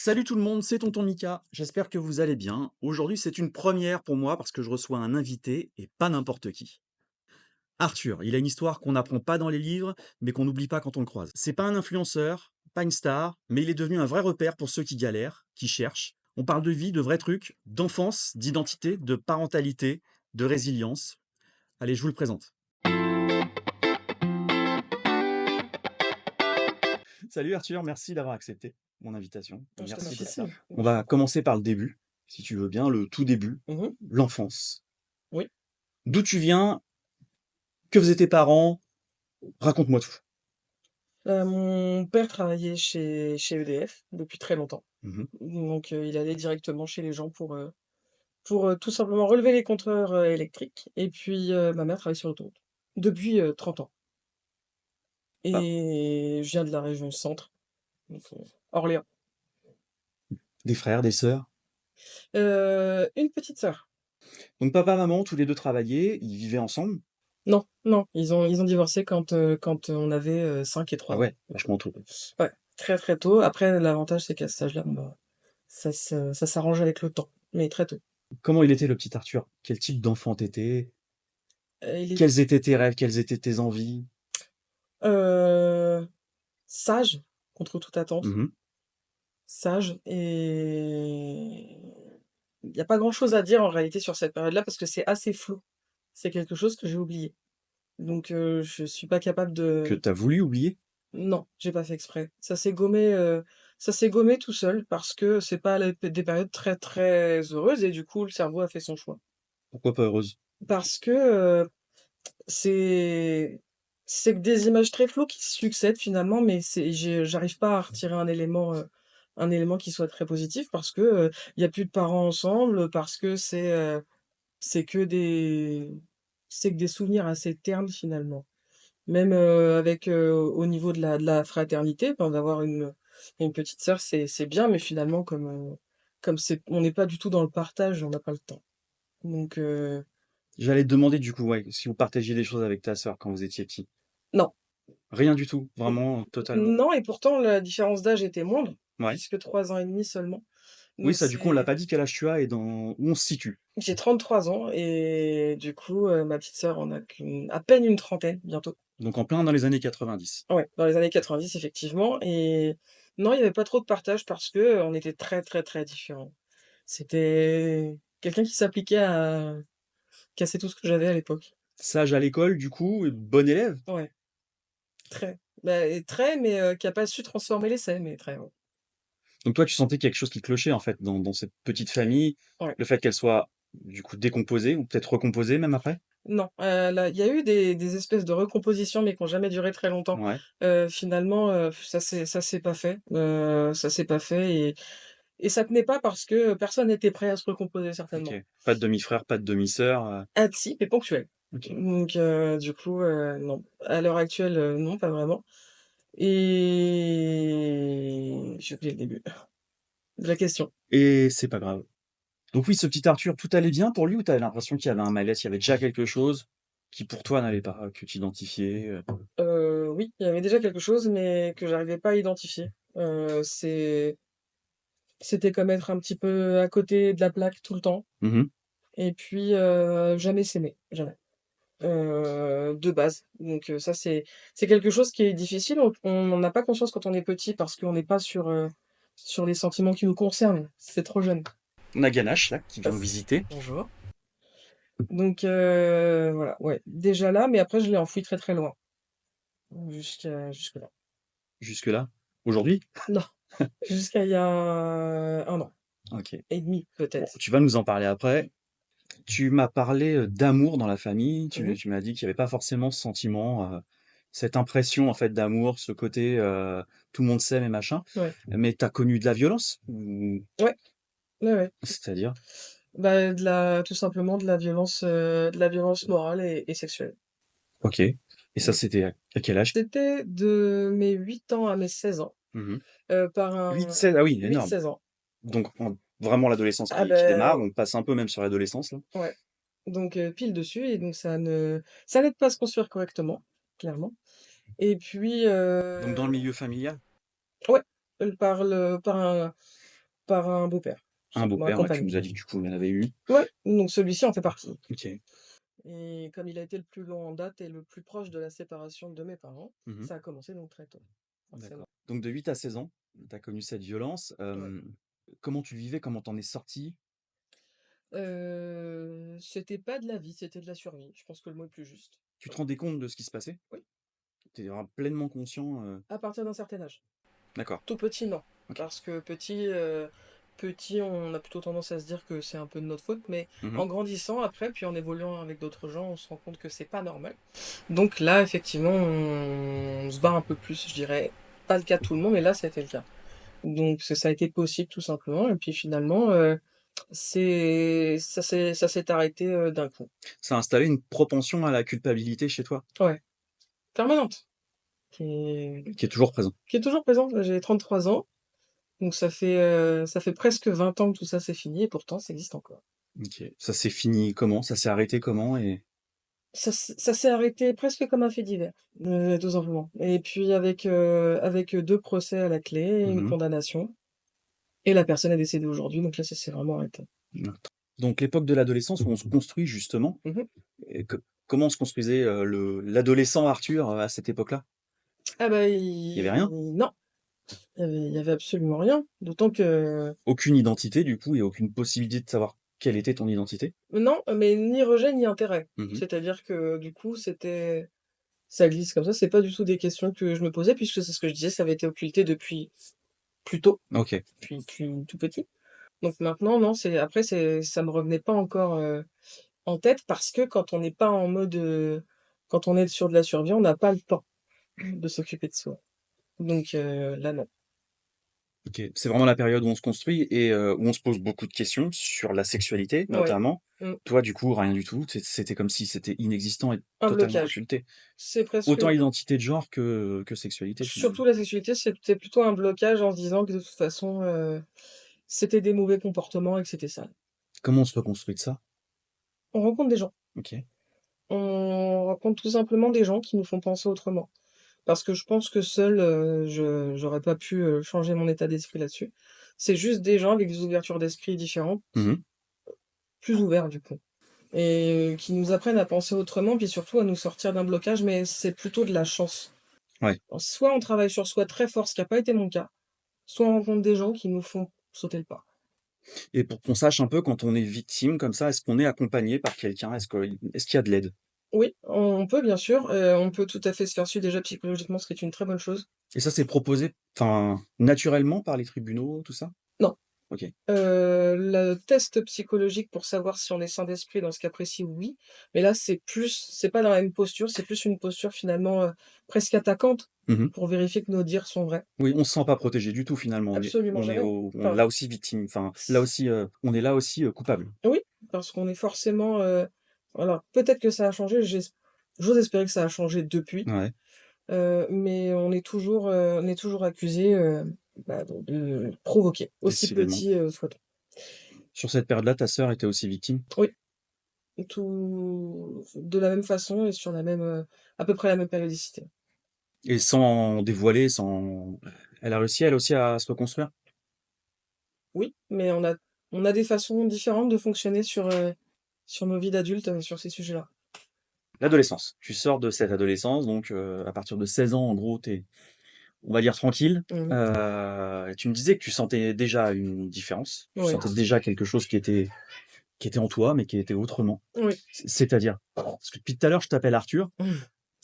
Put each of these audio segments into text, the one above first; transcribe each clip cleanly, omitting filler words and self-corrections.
Salut tout le monde, c'est tonton Mika. J'espère que vous allez bien. Aujourd'hui, c'est une première pour moi parce que je reçois un invité et pas n'importe qui. Arthur, il a une histoire qu'on n'apprend pas dans les livres, mais qu'on n'oublie pas quand on le croise. C'est pas un influenceur, pas une star, mais il est devenu un vrai repère pour ceux qui galèrent, qui cherchent. On parle de vie, de vrais trucs, d'enfance, d'identité, de parentalité, de résilience. Allez, je vous le présente. Salut Arthur, merci d'avoir accepté mon invitation. Je te Merci d'être remercie. là. On va commencer par le début, si tu veux bien, le tout début, Mmh. l'enfance. Oui. D'où tu viens? Que faisaient tes parents? Raconte-moi tout. Mon père travaillait chez EDF depuis très longtemps. Mmh. Donc il allait directement chez les gens pour tout simplement relever les compteurs, électriques et puis, ma mère travaille sur l'autoroute depuis, 30 ans Ah, et je viens de la région centre, donc Orléans. des frères, des sœurs? Une petite sœur. Donc papa, maman, tous les 2 travaillaient, ils vivaient ensemble? Non, non, ils ont divorcé quand on avait, 5 et Ah 3 ans. ouais, vachement tôt. Ouais, très, très tôt. Après l'avantage, c'est qu'à cet âge-là, bon bah, ça s'arrange avec le temps, mais très tôt. Comment il était le petit Arthur? Quel type d'enfant tu étais? Il est Quels étaient tes rêves? Quelles étaient tes envies? Heu, sage, contre toute attente, Mmh. sage et il y a pas grand-chose à dire en réalité sur cette période-là parce que c'est assez flou. C'est quelque chose que j'ai oublié. Donc je suis pas capable Que de tu as voulu oublier? non, j'ai pas fait exprès. Ça s'est gommé tout seul parce que c'est pas les des périodes très, très heureuses et du coup le cerveau a fait son choix. Pourquoi pas heureuse? Parce que, c'est c'est que des images très floues qui se succèdent finalement, mais j'arrive pas à retirer un élément qui soit très positif parce que, il y a plus de parents ensemble, parce que c'est que des c'est que des souvenirs assez ternes finalement. Même, avec, au niveau de la fraternité, enfin d'avoir une petite sœur, c'est bien, mais finalement comme c'est on n'est pas du tout dans le partage, on n'a pas le temps. Donc, J'allais te demander du coup, ouais, si vous partagiez des choses avec ta sœur quand vous étiez petit? non. Rien du tout? Vraiment, totalement? Non et pourtant la différence d'âge était moindre, Ouais. puisque 3 ans et demi seulement. Oui, Donc ça du coup, on l'a c'est pas dit quel âge tu as et dans où on se situe? j'ai 33 ans et du coup, ma petite sœur en a à peine une trentaine bientôt. Donc en plein dans les années 90. Ouais, dans les années 90 effectivement et non, il y avait pas trop de partage parce que, on était très, très, très différents. C'était quelqu'un qui s'appliquait à casser tout ce que j'avais à l'époque. Sage à l'école du coup et bon élève? Ouais, très. Bah et très, mais qui a pas su transformer l'essai, mais très, ouais. Donc toi, tu sentais quelque chose qui clochait en fait dans cette petite famille, Ouais. le fait qu'elle soit du coup décomposée ou peut-être recomposée même après? Non, là, il y a eu des espèces de recompositions, mais qui ont jamais duré très longtemps. Ouais, Finalement, ça s'est pas fait, ça s'est pas fait et ça tenait pas parce que personne n'était prêt à se recomposer OK. certainement. Pas de demi-frère, pas de demi-sœur, Ah si, mais ponctuel. OK. Donc du coup, non. À l'heure actuelle, non, pas vraiment et j'ai oublié le début de la question. Et c'est pas grave. Donc oui, ce petit Arthur, tout allait bien pour lui ou tu avais l'impression qu'il y avait un malaise, il y avait déjà quelque chose qui pour toi n'allait pas, que tu identifiais, Oui, il y avait déjà quelque chose, mais que j'arrivais pas à identifier. C'était comme être un petit peu à côté de la plaque tout le temps Mmh. et puis, jamais s'aimer, jamais, de base. Donc, ça c'est quelque chose qui est difficile. On n'en a pas conscience quand on est petit parce qu'on n'est pas sur les sentiments qui nous concernent. C'est trop jeune. On a Ganache là qui vient nous Passe. visiter. Bonjour. Donc, voilà, ouais, déjà là, mais après je l'ai enfoui très, très loin, jusque-là. Jusque-là? Aujourd'hui? Non, jusqu'à il y a 1 an OK. et demi Bon, peut-être. tu vas nous en parler après. Tu m'as parlé, d'amour dans la famille. Mmh. Tu m'as dit qu'il y avait pas forcément ce sentiment, cette impression en fait d'amour, ce côté, tout le monde s'aime et machin. Ouais, Mais tu as connu de la violence? Ou ouais, ouais, ouais. c'est-à-dire? Bah, tout simplement de la violence morale et sexuelle. OK. Et ça, Mmh. c'était à quel âge? C'était de mes 8 ans à mes 16 ans, Mmh. par 8, un 16, ah oui, énorme. 8-16 ans. Donc en vraiment l'adolescence Ah qui démarre, ben on passe un peu même sur l'adolescence là. ouais, donc pile dessus et donc ça n'aide pas à se construire correctement, clairement et puis, Donc dans le milieu familial? ouais, par un par un beau-père, tout Un simplement beau-père, ouais, tu accompagné. nous as dit que du coup, il y en avait eu. Ouais, donc celui-ci en fait partie. OK. Et comme il a été le plus long en date et le plus proche de la séparation de mes parents, Mmh. ça a commencé donc très tôt, D'accord. forcément. Donc de 8 à 16 ans, tu as connu cette violence. Ouais. Comment tu le vivais? Comment t'en es sorti? C'était pas de la vie, c'était de la survie. Je pense que le mot est plus juste. Tu te Voilà. rendais compte de ce qui se passait? Oui, Tu étais pleinement conscient, à partir d'un certain âge. d'accord, Tout petit, non. OK. Parce que petit, on a plutôt tendance à se dire que c'est un peu de notre faute, mais Mmh. en grandissant après, puis en évoluant avec d'autres gens, on se rend compte que c'est pas normal. Donc là, effectivement, on se bat un peu plus, je dirais. Pas le cas de tout le monde, mais là, c'était le cas. Donc ça a été possible tout simplement et puis finalement, ça s'est arrêté, d'un coup. Ça a installé une propension à la culpabilité chez toi, Ouais, permanente, qui est qui est toujours présent? qui est toujours présente. J'ai 33 ans, donc ça fait presque 20 ans que tout ça c'est fini et pourtant ça existe encore. OK. Ça s'est fini comment? Ça s'est arrêté comment et Ça s'est arrêté presque comme un fait divers, tout simplement et puis avec 2 procès à la clé, une mmh. condamnation et la personne est décédée aujourd'hui, donc là ça s'est vraiment arrêté. Donc l'époque de l'adolescence où on se construit justement, Mmh. et comment on se construisait, le l'adolescent Arthur, à cette époque-là? Ah bah, Il y avait rien? non, il y avait absolument rien, d'autant que Aucune identité du coup et aucune possibilité de savoir quelle était ton identité? non, mais ni rejet ni intérêt. Mmh. C'est-à-dire que du coup, ça glisse comme ça, c'est pas du tout des questions que je me posais puisque c'est ce que je disais, ça avait été occulté depuis plus tôt, OK. depuis tout petit. Donc maintenant, non, ça me revenait pas encore, en tête parce que quand on n'est pas en mode, quand on est sur de la survie, on n'a pas le temps de s'occuper de soi. Donc là, non. OK. C'est vraiment la période où on se construit et où on se pose beaucoup de questions sur la sexualité Ouais. notamment. Mmh. Toi du coup, rien du tout, c'était comme si c'était inexistant et Un totalement blocage. occulté. C'est presque Autant identité de genre que sexualité finalement. surtout la sexualité, c'était plutôt un blocage en se disant que de toute façon, c'était des mauvais comportements et que c'était ça. Comment on se reconstruit de ça? On rencontre des gens. OK. On rencontre tout simplement des gens qui nous font penser autrement. Parce que je pense que seul, j'aurais pas pu, changer mon état d'esprit là-dessus. C'est juste des gens avec des ouvertures d'esprit différentes, Mmh. plus ouverts du coup et qui nous apprennent à penser autrement, puis surtout à nous sortir d'un blocage, mais c'est plutôt de la chance. Ouais. Alors soit on travaille sur soi très fort, ce qui a pas été mon cas, soit on rencontre des gens qui nous font sauter le pas. Et pour qu'on sache un peu quand on est victime comme ça, est-ce qu'on est accompagné par quelqu'un? Est-ce qu'il y a de l'aide? Oui, on peut bien sûr, on peut tout à fait se faire suivre déjà psychologiquement, ce qui est une très bonne chose. Et ça, c'est proposé, enfin, naturellement par les tribunaux, tout ça? Non, OK. le test psychologique pour savoir si on est sain d'esprit dans ce cas précis, oui, mais là, c'est pas dans la même posture, c'est plus une posture finalement, presque attaquante Mmh. pour vérifier que nos dires sont vrais. Oui, on se sent pas protégé du tout finalement. On est Absolument on est jamais. au on Enfin, là aussi victime, enfin, là aussi, on est là aussi, coupable. oui, parce qu'on est forcément, alors peut-être que ça a changé, j'ose espérer que ça a changé depuis, Ouais, mais on est toujours accusé, bah, de provoquer, aussi décidément. petit, soit-on. Sur cette période-là, ta sœur était aussi victime? Oui, tout de la même façon et sur à peu près la même périodicité. Et sans dévoiler, sans elle a réussi elle aussi à se reconstruire? Oui, mais on a des façons différentes de fonctionner sur nos vies d'adultes, sur ces sujets-là. L'adolescence. Tu sors de cette adolescence donc à partir de 16 ans en gros, tu es, on va dire tranquille. Mmh. Tu me disais que tu sentais déjà une différence. Tu Oui, sentais déjà quelque chose qui était en toi, mais qui était autrement. oui. C'est-à-dire? Parce que depuis tout à l'heure, je t'appelle Arthur.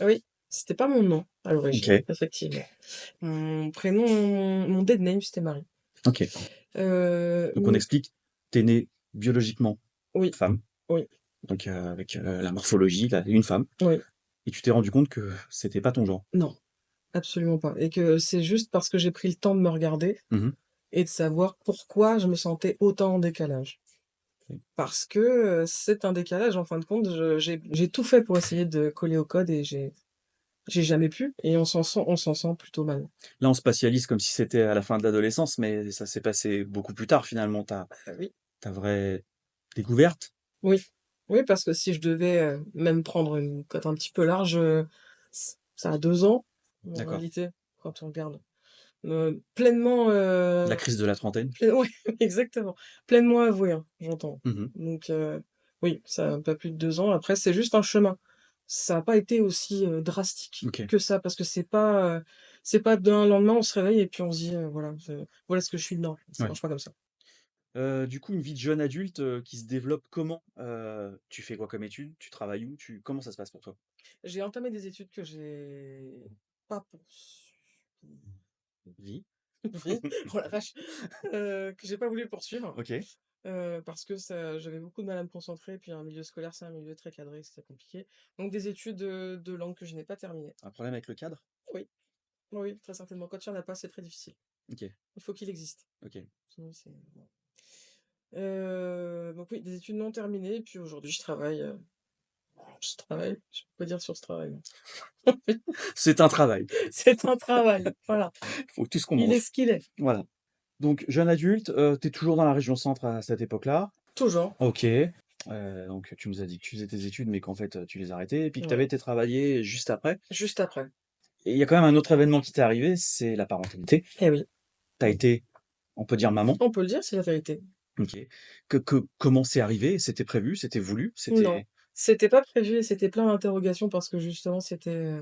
Oui, c'était pas mon nom à l'origine, OK, effectivement. Mon prénom, mon dead name, c'était Marie. OK. Donc on Mmh, explique, tu es né biologiquement oui, femme, oui, donc avec, la morphologie, là, une femme oui. et tu t'es rendu compte que c'était pas ton genre. Non, absolument pas et que c'est juste parce que j'ai pris le temps de me regarder Mmh. et de savoir pourquoi je me sentais autant en décalage. OK. Parce que, c'est un décalage en fin de compte, j'ai tout fait pour essayer de coller au code et j'ai jamais pu et on s'en sent plutôt mal. Là, on spatialise comme si c'était à la fin de l'adolescence, mais ça s'est passé beaucoup plus tard finalement, Oui, ta vraie découverte. oui, oui, parce que si je devais, même prendre une cote un petit peu large, ça a 2 ans, en D'accord. réalité, quand on regarde. Pleinement, La crise de la trentaine? ouais, exactement. Pleinement avoué, hein, j'entends. Mmh. Donc oui, ça a pas plus de 2 ans. Après, c'est juste un chemin. Ça a pas été aussi, drastique OK, que ça parce que c'est pas d'un lendemain, on se réveille et puis on se dit: «Voilà, voilà ce que je suis dedans». Ça ouais. marche pas comme ça. Du coup, une vie de jeune adulte, qui se développe comment? Tu fais quoi comme études? Tu travailles où? Comment ça se passe pour toi? J'ai entamé des études que j'ai pas poursuivies. Vie? Oh la vache! Que j'ai pas voulu poursuivre, OK. parce que ça j'avais beaucoup de mal à me concentrer et puis un milieu scolaire, c'est un milieu très cadré, c'était compliqué. Donc des études, de langue que je n'ai pas terminées. Un problème avec le cadre? Oui, oui, très certainement. Quand il y en a pas, c'est très difficile. OK, Il faut qu'il existe. OK. Sinon c'est bon. Donc oui, des études non terminées et puis aujourd'hui je travaille, je peux pas dire sur ce travail. C'est un travail, C'est un travail, voilà. faut tout ce qu'on Il est mange. ce qu'il est. Voilà. Donc jeune adulte, tu es toujours dans la région centre à cette époque-là? Toujours. OK. Donc tu nous as dit que tu faisais tes études, mais qu'en fait, tu les as arrêtées et puis que tu avais Ouais. été travailler juste après. Juste après. Et il y a quand même un autre événement qui t'est arrivé, c'est la parentalité. Eh oui, Tu as été, on peut dire maman? on peut le dire, c'est la vérité. OK. Comment c'est arrivé? C'était prévu? C'était voulu? Non, C'était c'était pas prévu et c'était plein d'interrogations parce que justement c'était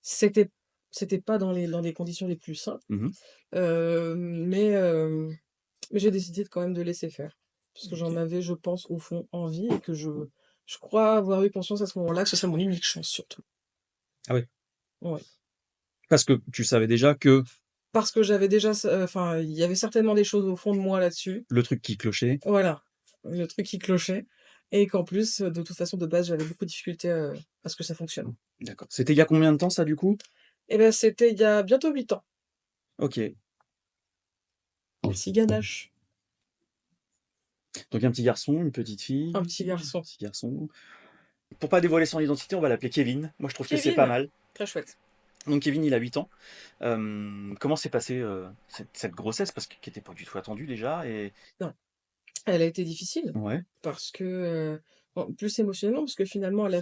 c'était pas dans les conditions les plus simples. mmh Mais mais j'ai décidé quand même de laisser faire. Parce que j'en OK. avais, je pense, au fond, envie et que je crois avoir eu conscience à ce moment-là que ce serait mon unique chance surtout. Ah ouais. Ouais. Parce que tu savais déjà que Parce que j'avais déjà enfin, il y avait certainement des choses au fond de moi là-dessus. le truc qui clochait Voilà, le truc qui clochait et qu'en plus, de toute façon, de base, j'avais beaucoup de difficultés, à ce que ça fonctionne. d'accord. C'était il y a combien de temps ça, du coup? Et ben, c'était il y a bientôt 8 ans. OK. Merci ganache. Donc un petit garçon, une petite Un fille, petit un garçon. petit garçon. Pour pas dévoiler son identité, on va l'appeler Kevin. Moi, je trouve que c'est pas Kevin! mal. Très chouette. Donc Kevin, il a 8 ans. Comment s'est passée, cette grossesse? Parce que qui était pas du tout attendue déjà et Non, elle a été difficile ouais, parce que, bon, plus émotionnellement parce que finalement elle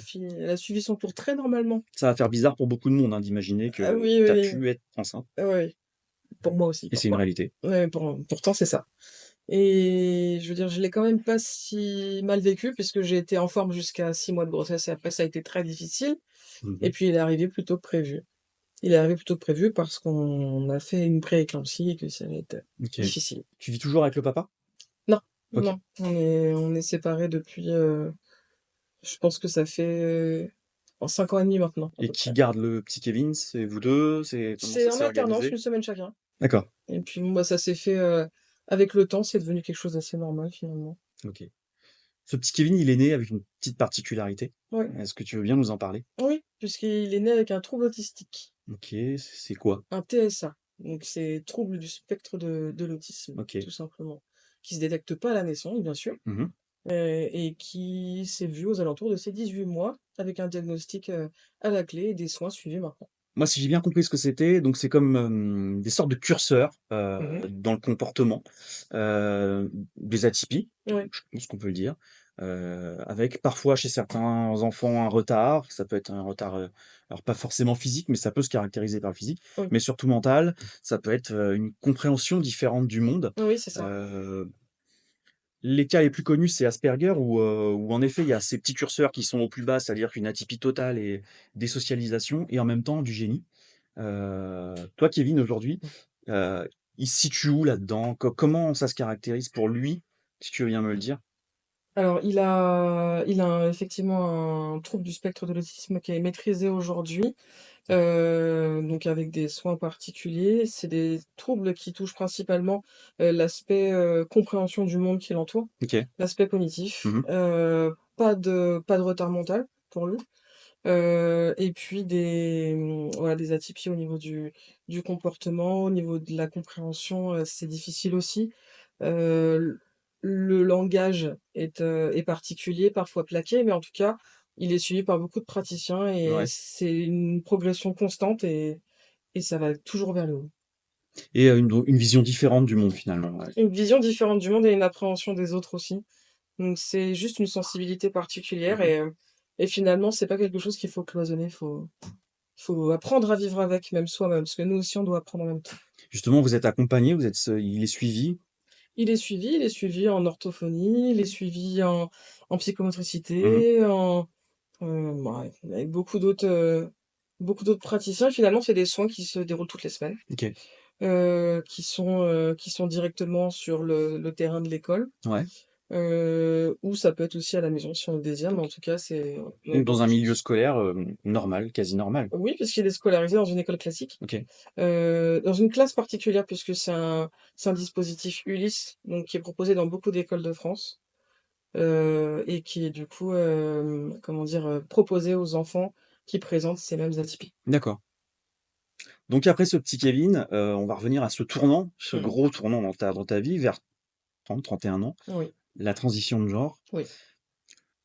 a suivi son cours très normalement. ça va faire bizarre pour beaucoup de monde, hein, d'imaginer Ah que oui, tu as oui, pu être enceinte oui, oui, pour moi aussi et c'est une parfois. réalité. Ouais, pourtant c'est ça et je veux dire, je l'ai quand même pas si mal vécu puisque j'ai été en forme jusqu'à 6 mois de grossesse et après ça a été très difficile et Mmh. puis il est arrivé plus tôt que prévu. Il est arrivé plus tôt que prévu parce qu'on a fait une pré-éclampsie et que ça allait être OK. difficile. Tu vis toujours avec le papa? Non, OK. non, on est séparés depuis, je pense que ça fait, 5 ans et demi maintenant, à Et peu qui près. garde le petit Kevin? C'est vous 2? C'est comment C'est ça en s'est alternance, organisé? une semaine chacun D'accord, et puis bon, bah, ça s'est fait, avec le temps, c'est devenu quelque chose d'assez normal finalement. OK. Ce petit Kevin, il est né avec une petite particularité. Ouais, Est-ce que tu veux bien nous en parler? oui, puisqu'il est né avec un trouble autistique, OK, c'est quoi? un TSA, donc c'est trouble du spectre de l'autisme, OK. tout simplement, qui se détecte pas à la naissance, bien sûr. Mmh. Et qui s'est vu aux alentours de ses 18 mois avec un diagnostic, à la clé et des soins suivis maintenant. Moi, si j'ai bien compris ce que c'était, donc c'est comme, des sortes de curseurs, Mmh. dans le comportement, des atypies, Ouais, je pense qu'on peut le dire, avec parfois chez certains enfants un retard. Ça peut être un retard, alors pas forcément physique, mais ça peut se caractériser par le physique, oui. mais surtout mental. Ça peut être, une compréhension différente du monde. Oui, c'est ça. Heu, les cas les plus connus, c'est Asperger où en effet, il y a ces petits curseurs qui sont au plus bas, c'est-à-dire qu'une atypie totale et désocialisation et en même temps du génie. Toi, Kevin, aujourd'hui, heu, il se situe où là-dedans? Comment ça se caractérise pour lui? Si tu veux bien me le dire? Alors il a effectivement un trouble du spectre de l'autisme qui est maîtrisé aujourd'hui, donc avec des soins particuliers. C'est des troubles qui touchent principalement, l'aspect, compréhension du monde qui l'entoure, OK. l'aspect cognitif, Mmh. pas de retard mental pour lui. Et puis voilà, des atypies au niveau du comportement, au niveau de la compréhension, c'est difficile aussi. L le langage est particulier, parfois plaqué, mais en tout cas, il est suivi par beaucoup de praticiens et Ouais c'est une progression constante et ça va toujours vers le haut. et une vision différente du monde finalement, ouais. Une vision différente du monde et une appréhension des autres aussi. Donc c'est juste une sensibilité particulière Mmh. et finalement, c'est pas quelque chose qu'il faut cloisonner, faut Il faut apprendre à vivre avec, même soi-même, parce que nous aussi, on doit apprendre en même temps. Justement, vous êtes accompagné, vous êtes il est suivi? Il est suivi en orthophonie, il est suivi en Mmh. psychomotricité, bah, avec beaucoup d'autres praticiens. Finalement, c'est des soins qui se déroulent toutes les semaines, OK. qui sont directement sur le terrain de l'école, Ouais. ou ça peut être aussi à la maison si on le désire, mais en tout cas, c'est on a Donc dans un beaucoup de milieu chance. scolaire, normal, quasi normal? Oui, puisqu'il est scolarisé dans une école classique, OK. dans une classe particulière puisque c'est un dispositif Ulysse, donc qui est proposé dans beaucoup d'écoles de France, et qui est du coup, comment dire? Proposé aux enfants qui présentent ces mêmes atypies. D'accord. Donc après ce petit Kevin, on va revenir à ce tournant, ce Mmh. gros tournant dans ta vie vers 30-31 ans, Oui, la transition de genre. oui,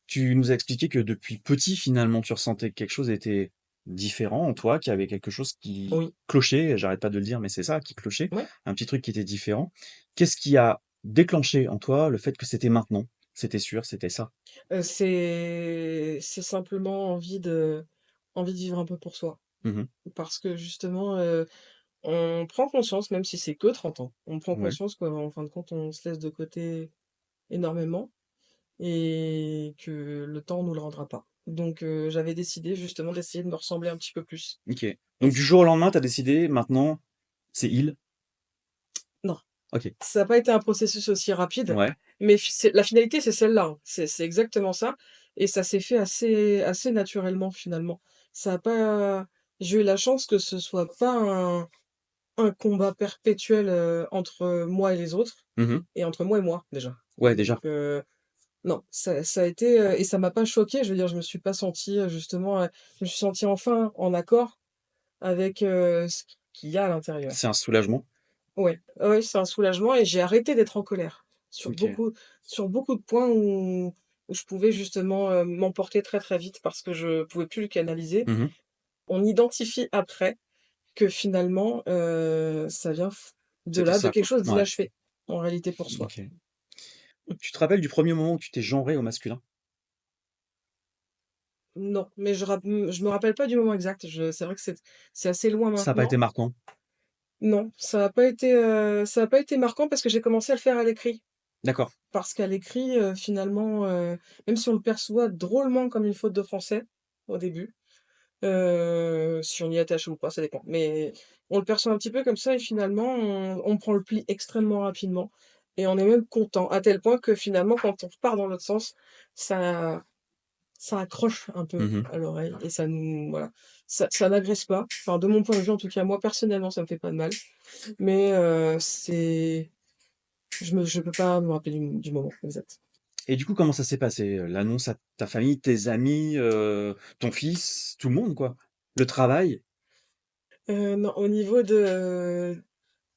Tu nous as expliqué que depuis petit, finalement, tu ressentais que quelque chose était différent en toi, qu'il y avait quelque chose qui oui, clochait, j'arrête pas de le dire, mais c'est ça, qui clochait, ouais. un petit truc qui était différent. Qu'est-ce qui a déclenché en toi le fait que c'était maintenant? C'était sûr, c'était ça? C'est simplement envie de vivre un peu pour soi. Mmh. Parce que justement, on prend conscience, même si c'est que 30 ans, on prend Ouais. conscience qu'en fin de compte, on se laisse de côté énormément et que le temps nous le rendra pas. Donc j'avais décidé justement d'essayer de me ressembler un petit peu plus. OK. Et Donc du jour au lendemain, tu as décidé maintenant, c'est il? non, OK. ça n'a pas été un processus aussi rapide, Ouais. mais c'est la finalité, c'est celle-là, hein. C'est exactement ça et ça s'est fait assez naturellement finalement. Ça a pas J'ai eu la chance que ce soit pas un combat perpétuel, entre moi et les autres Mmh. et entre moi et moi déjà. Ouais, déjà. Donc non, ça a été, et ça m'a pas choquée, je veux dire, je me suis pas sentie, justement, je me suis sentie enfin en accord avec, ce qu'il y a à l'intérieur. C'est un soulagement? Ouais, ouais, c'est un soulagement et j'ai arrêté d'être en colère OK. sur beaucoup de points où je pouvais justement, m'emporter très, très vite parce que je pouvais plus le canaliser. Mmh. On identifie après que finalement, ça vient de C'était là, de ça, quelque quoi. chose Ouais. d'inachevé, en réalité pour soi. OK. Tu te rappelles du premier moment où tu t'es genré au masculin? Non, mais je me rappelle pas du moment exact. C'est vrai que c'est assez loin Ça a pas été maintenant. marquant? Non, ça a pas été marquant parce que j'ai commencé à le faire à l'écrit. D'accord. Parce qu'à l'écrit, finalement, même si on le perçoit drôlement comme une faute de français, au début, si on y est attaché ou pas, ça dépend. Mais on le perçoit un petit peu comme ça et finalement, on prend le pli extrêmement rapidement et on est même content, à tel point que finalement, quand on repart dans l'autre sens, ça ça accroche un peu Mmh. à l'oreille et ça nous voilà, ça n'agresse pas. Enfin, de mon point de vue, en tout cas, moi, personnellement, ça me fait pas de mal. Mais, c'est je peux pas me rappeler du moment exact. Et du coup, comment ça s'est passé, l'annonce à ta famille, tes amis, ton fils, tout le monde, quoi? Le travail? Non, au niveau de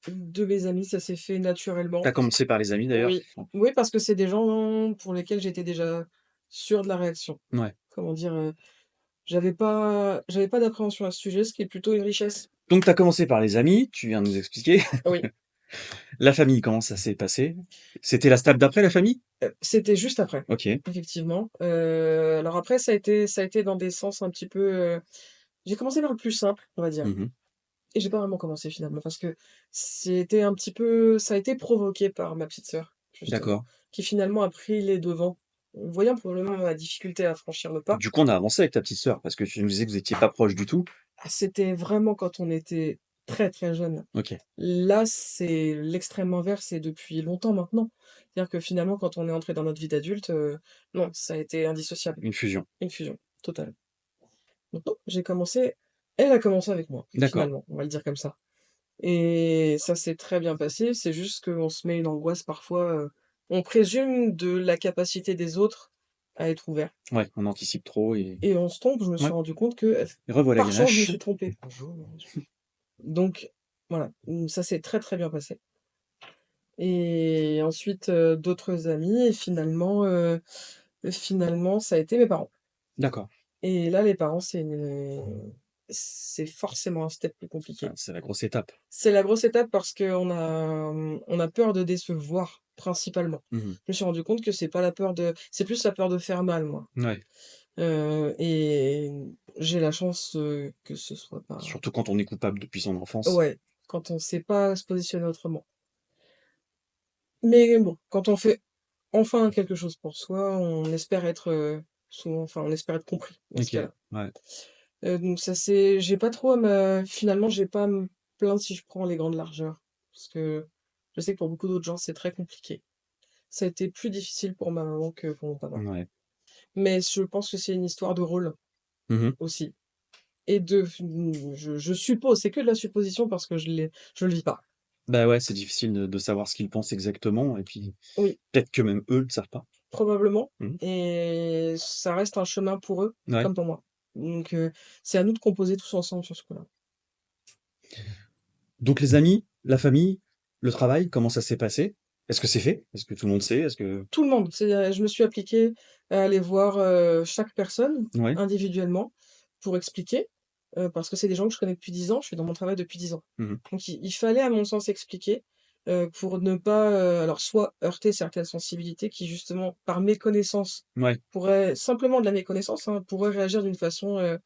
mes amis, ça s'est fait Tu naturellement. as commencé par les amis d'ailleurs? Oui, oui, parce que c'est des gens pour lesquels j'étais déjà sûre de la réaction. Ouais. Comment dire? J'avais pas d'appréhension à ce sujet, ce qui est plutôt une richesse. Donc tu as commencé par les amis, tu viens de nous expliquer. Oui, La famille, comment ça s'est passé? C'était la step d'après, la famille? c'était juste après, OK. effectivement. Alors après ça a été dans des sens un petit peu, j'ai commencé par le plus simple, on va dire, Mmh. et j'ai pas vraiment commencé finalement parce que ça a été provoqué par ma petite sœur, justement, D'accord. qui finalement a pris les devants, voyant probablement ma difficulté à franchir le pas. Du coup, on a avancé avec ta petite sœur parce que tu nous disais que vous étiez pas proches du tout? C'était vraiment quand on était très, très jeune. OK. Là, c'est l'extrême inverse et depuis longtemps maintenant. C'est-à-dire que finalement, quand on est entré dans notre vie d'adulte, non, ça a été indissociable. Une fusion. Une fusion totale. Donc non, elle a commencé avec moi, D'accord. finalement, on va le dire comme ça. Et ça s'est très bien passé, c'est juste qu'on se met une angoisse parfois, on présume de la capacité des autres à être ouverts Ouais, on anticipe trop et et on se trompe. Je me suis ouais. rendu compte que, Revoilà par chance, je me Ganache. suis trompé. Donc voilà, ça s'est très, très bien passé. Et ensuite, d'autres amis et finalement, ça a été mes parents. D'accord. Et là, les parents, c'est forcément un step plus Ah, compliqué. c'est la grosse étape. C'est la grosse étape parce on a peur de décevoir, principalement. Mmh. Je me suis rendu compte que c'est pas la peur de c'est plus la peur de faire mal, moi. Ouais. Et j'ai la chance, que ce soit pas Surtout quand on est coupable depuis son enfance. ouais, quand on sait pas se positionner autrement. Mais bon, quand on fait enfin quelque chose pour soi, on espère être, souvent enfin, on espère être compris dans ce OK, cas-là. ouais. Donc ça c'est j'ai pas trop à me finalement, j'ai pas à me plaindre si je prends les grandes largeurs. Parce que je sais que pour beaucoup d'autres gens, c'est très compliqué. Ça a été plus difficile pour ma maman que pour mon papa. Ouais. Mais je pense que c'est une histoire de rôle Mmh. aussi et je suppose, c'est que de la supposition parce que je le vis pas. Bah, ouais, c'est difficile de savoir ce qu'ils pensent exactement et puis Oui, peut-être que même eux le savent pas. probablement Mmh. et ça reste un chemin pour eux Ouais. comme pour moi. Donc c'est à nous de composer tous ensemble sur ce coup-là. Donc les amis, la famille, le travail, comment ça s'est passé? Est-ce que c'est fait? Est-ce que tout le monde sait? Est-ce que Tout le monde, je me suis appliquée à aller voir, chaque personne ouais. individuellement pour expliquer, parce que c'est des gens que je connais depuis 10 ans, je suis dans mon travail depuis 10 ans. Mmh. Donc il fallait à mon sens expliquer, pour ne pas, alors soit heurter certaines sensibilités qui justement par méconnaissance Ouais. pourraient simplement de la méconnaissance, hein, pourraient réagir d'une façon,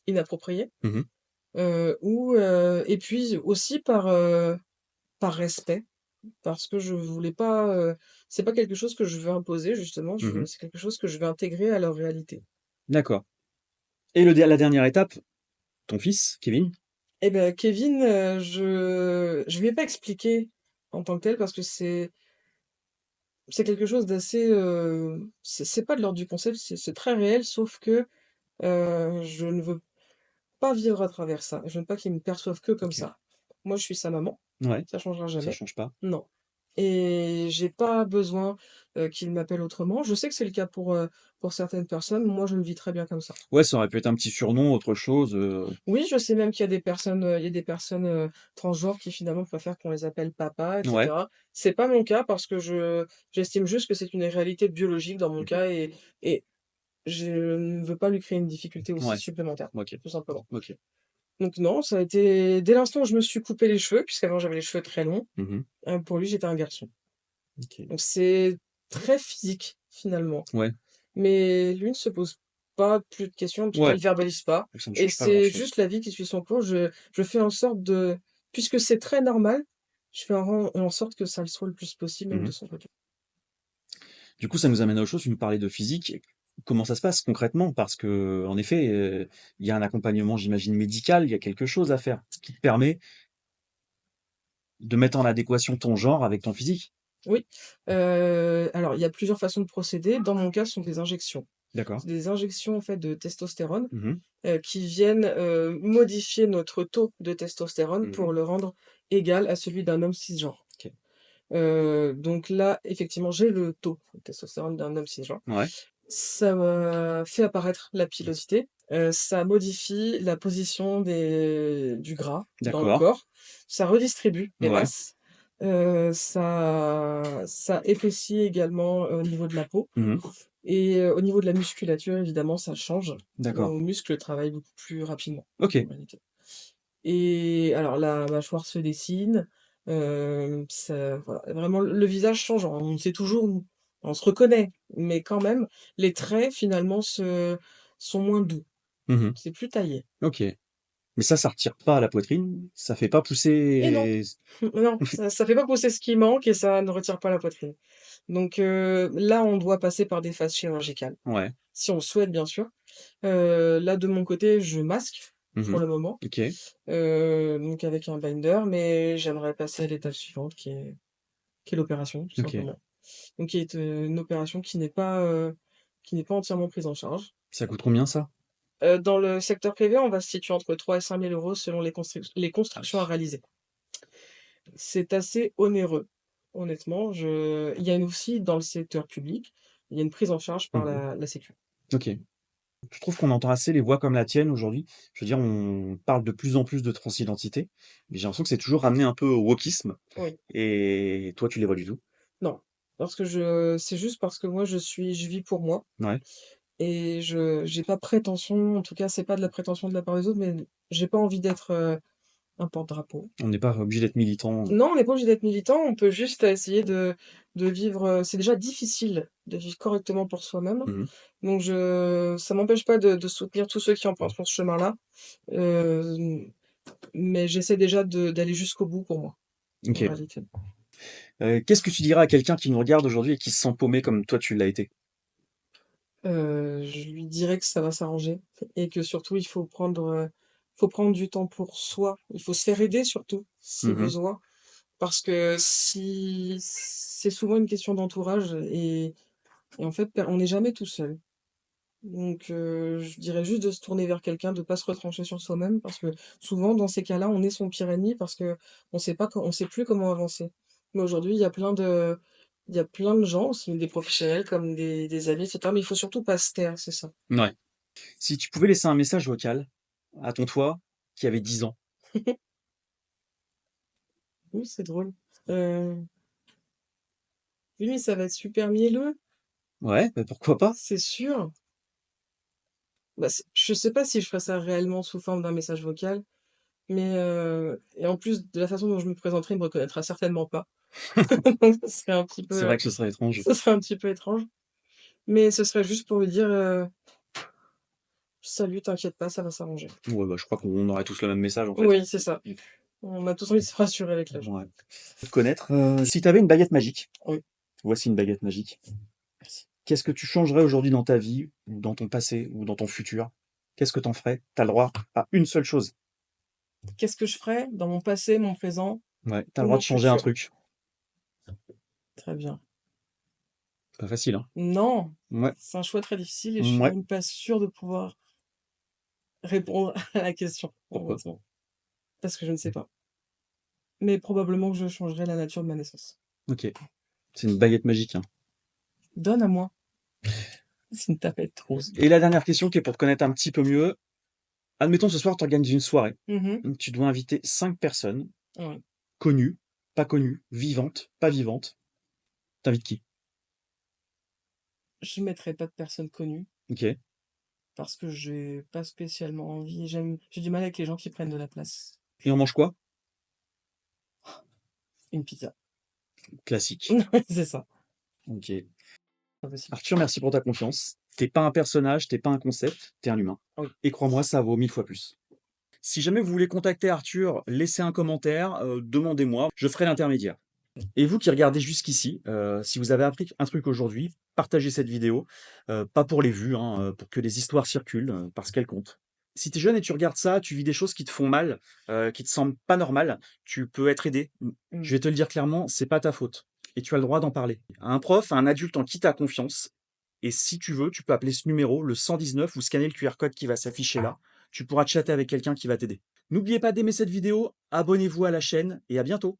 inappropriée, Mmh. ou, et puis aussi par respect. Parce que je voulais pas, c'est pas quelque chose que je veux imposer justement, Mmh. c'est quelque chose que je veux intégrer à leur réalité. D'accord et la dernière étape, ton fils, Kevin? Et ben Kevin, je lui ai pas expliqué en tant que tel parce que c'est quelque chose d'assez, c'est pas de l'ordre du concept, c'est très réel sauf que, je ne veux pas vivre à travers ça. Je veux pas qu'il me perçoive que comme OK. ça. Moi, je suis sa maman, Ouais, ça changera ça jamais. change pas. Non. Et j'ai pas besoin, qu'il m'appelle autrement. Je sais que c'est le cas pour certaines personnes. Moi, je le vis très bien comme ça. Ouais, ça aurait pu être un petit surnom, autre chose, Oui, je sais même qu'il y a des personnes, il y a des personnes, transgenres qui finalement préfèrent qu'on les appelle papa et ouais. cetera. C'est pas mon cas parce que j'estime juste que c'est une réalité biologique dans mon Mmh. cas et je ne veux pas lui créer une difficulté aussi Ouais. supplémentaire, OK. tout simplement. OK. Donc non, ça a été dès l'instant où je me suis coupé les cheveux, puisqu'avant j'avais les cheveux très longs, Mmh. pour lui, j'étais un garçon. OK. Donc c'est très physique finalement, Ouais. mais lui ne se pose pas plus de questions, en tout cas, Ouais, il verbalise pas ça ne et change pas c'est grand-chose. juste la vie qui suit son cours. Je fais en sorte de puisque c'est très normal, je fais en sorte que ça le soit le plus possible, même Mmh. de son côté. Du coup, ça nous amène à autre chose, tu me parlais de physique. Comment ça se passe concrètement? Parce qu'en effet, il y a un accompagnement, j'imagine, médical, il y a quelque chose à faire qui te permet de mettre en adéquation ton genre avec ton physique? Oui, alors il y a plusieurs façons de procéder. Dans mon cas, ce sont des injections. D'accord. C'est des injections, en fait, de testostérone, Mmh. qui viennent, modifier notre taux de testostérone Mmh. pour le rendre égal à celui d'un homme cisgenre. OK. Donc là, effectivement, j'ai le taux de testostérone d'un homme cisgenre. Ouais. Ça, fait apparaître la pilosité, ça modifie la position du gras dans le D'accord. corps, ça redistribue les Ouais. masses, ça épaissit également, au niveau de la peau Mmh. et au niveau de la musculature, évidemment, ça change. D'accord. Nos muscles travaillent beaucoup plus rapidement, en OK. réalité. Et alors la mâchoire se dessine, ça voilà, vraiment le visage change. On sait toujours où on se reconnaît, mais quand même, les traits finalement sont moins doux. Mmh. C'est plus taillé. OK. Mais ça retire pas la poitrine? Ça fait pas Et non, pousser non, ça fait pas pousser ce qui manque et ça ne retire pas la poitrine. Donc là, on doit passer par des phases chirurgicales, ouais. si on le souhaite bien sûr. Là de mon côté, je masque pour Mmh. le moment, OK. donc avec un binder, mais j'aimerais passer à l'étape suivante qui est l'opération, tout OK. simplement. Donc qui est, une opération qui n'est pas entièrement prise en charge. Ça coûte combien ça? Dans le secteur privé, on va se situer entre 3 et 5 000 € selon les Ah constructions à oui. réaliser. C'est assez onéreux, honnêtement. Il y a aussi dans le secteur public, il y a une prise en charge par Mmh. la sécu. OK. Je trouve qu'on entend assez les voix comme la tienne aujourd'hui. Je veux dire, on parle de plus en plus de transidentité, mais j'ai l'impression que c'est toujours ramené un peu au wokisme Oui, et toi, tu les vois du tout? non, parce que c'est juste parce que moi je vis pour moi Ouais. et je j'ai pas prétention, en tout cas, c'est pas de la prétention de la part des autres, mais j'ai pas envie d'être, un porte-drapeau. On n'est pas obligé d'être militant. Non, on n'est pas obligé d'être militant, on peut juste essayer de de vivre, c'est déjà difficile de vivre correctement pour soi-même. Mmh. Donc ça m'empêche pas de soutenir tous ceux qui emprunteront ce chemin-là, hem, mais j'essaie déjà d'aller jusqu'au bout pour moi, en OK. réalité. Qu'est-ce que tu dirais à quelqu'un qui nous regarde aujourd'hui et qui se sent paumé comme toi tu l'as été? Je lui dirais que ça va s'arranger et que surtout faut prendre du temps pour soi. Il faut se faire aider surtout, si Mmh. besoin, parce que si c'est souvent une question d'entourage et en fait, on n'est jamais tout seul. Donc je dirais juste de se tourner vers quelqu'un, de pas se retrancher sur soi-même parce que souvent dans ces cas-là, on est son pire ennemi parce qu'on sait plus comment avancer. Mais aujourd'hui, il y a plein de gens, aussi des professionnels comme des amis et cetera, mais il faut surtout pas se taire, c'est ça. Ouais. Si tu pouvais laisser un message vocal à ton toi qui avait 10 ans. Oui, c'est drôle. Heu, oui, mais ça va être super mielleux, Ouais, bah, pourquoi pas? c'est sûr. Bah, je sais pas si je ferais ça réellement sous forme d'un message vocal, mais et en plus de la façon dont je me présenterai, il me reconnaîtra certainement pas. Donc C'est vrai que ce serait étrange. ce serait un petit peu étrange, mais ce serait juste pour lui dire, «Salut, t'inquiète pas, ça va s'arranger». Ouais, bah, je crois qu'on aurait tous le même message, en fait. Oui, c'est ça. On a tous envie de se rassurer avec l'âge. Ouais. Te connaître, si tu avais une baguette magique, Oui. voici une baguette magique. Merci. Qu'est-ce que tu changerais aujourd'hui dans ta vie ou dans ton passé ou dans ton futur? Qu'est-ce que tu en ferais? Tu as le droit à une seule chose. Qu'est-ce que je ferais dans mon passé, mon présent Ouais, tu as le ou droit mon de changer un futur? truc. Très bien. Pas facile, hein? Non, Ouais, c'est un choix très difficile et je suis ouais. même pas sûre de pouvoir répondre à la question, Pourquoi? honnêtement, parce que je ne sais pas. Mais probablement que je changerais la nature de ma naissance. OK. C'est une baguette magique, hein. Donne à moi. C'est une tapette rose. Et la dernière question qui est pour te connaître un petit peu mieux. Admettons ce soir tu organises une soirée. Mmh. Tu dois inviter 5 personnes, Ouais. connues, pas connues, vivantes, pas vivantes. Tu qui? Je mettrais pas de personnes connues OK. parce que j'ai pas spécialement envie. J'ai du mal avec les gens qui prennent de la place. Et on mange quoi? Une pizza. Classique. C'est ça, OK. pas possible. Arthur, merci pour ta confiance. T'es pas un personnage, t'es pas un concept, t'es un humain. Oui. Et crois-moi, ça vaut 1000 fois plus. Si jamais vous voulez contacter Arthur, laissez un commentaire, demandez-moi, je ferai l'intermédiaire. Et vous qui regardez jusqu'ici, si vous avez appris un truc aujourd'hui, partagez cette vidéo, pas pour les vues, hein, pour que les histoires circulent, parce qu'elles comptent. Si tu es jeune et tu regardes ça, tu vis des choses qui te font mal, qui te semblent pas normales, tu peux être aidé. Mmh. Je vais te le dire clairement, c'est pas ta faute et tu as le droit d'en parler. À un prof, à un adulte en qui tu as confiance et si tu veux, tu peux appeler ce numéro, le 119 ou scanner le QR code qui va s'afficher là. Tu pourras chatter avec quelqu'un qui va t'aider. N'oubliez pas d'aimer cette vidéo, abonnez-vous à la chaîne et à bientôt.